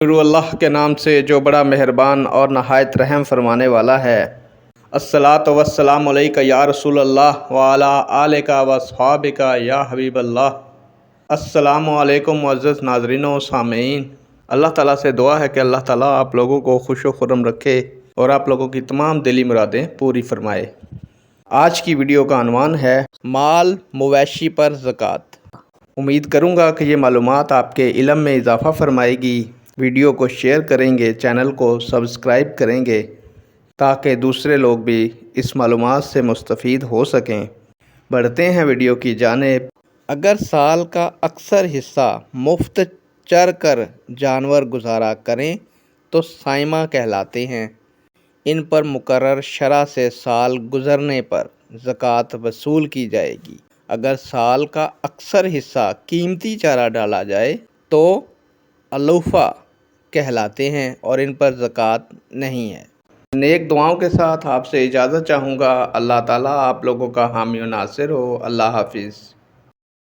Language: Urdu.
شروع اللہ کے نام سے جو بڑا مہربان اور نہایت رحم فرمانے والا ہے۔ الصلاۃ والسلام علیک یا رسول اللہ وعلی آلک و اصحابک یا حبیب اللہ۔ السلام علیکم معزز ناظرین و سامعین، اللہ تعالیٰ سے دعا ہے کہ اللہ تعالیٰ آپ لوگوں کو خوش و خرم رکھے اور آپ لوگوں کی تمام دلی مرادیں پوری فرمائے۔ آج کی ویڈیو کا عنوان ہے مال مویشی پر زکوٰۃ۔ امید کروں گا کہ یہ معلومات آپ کے علم میں اضافہ فرمائے گی۔ ویڈیو کو شیئر کریں گے، چینل کو سبسکرائب کریں گے تاکہ دوسرے لوگ بھی اس معلومات سے مستفید ہو سکیں۔ بڑھتے ہیں ویڈیو کی جانب۔ اگر سال کا اکثر حصہ مفت چر کر جانور گزارا کریں تو صائمہ کہلاتے ہیں۔ ان پر مقرر شرح سے سال گزرنے پر زکوٰۃ وصول کی جائے گی۔ اگر سال کا اکثر حصہ قیمتی چارہ ڈالا جائے تو علوفہ کہلاتے ہیں اور ان پر زکوٰۃ نہیں ہے۔ نیک دعاؤں کے ساتھ آپ سے اجازت چاہوں گا۔ اللہ تعالیٰ آپ لوگوں کا حامی و ناصر ہو۔ اللہ حافظ۔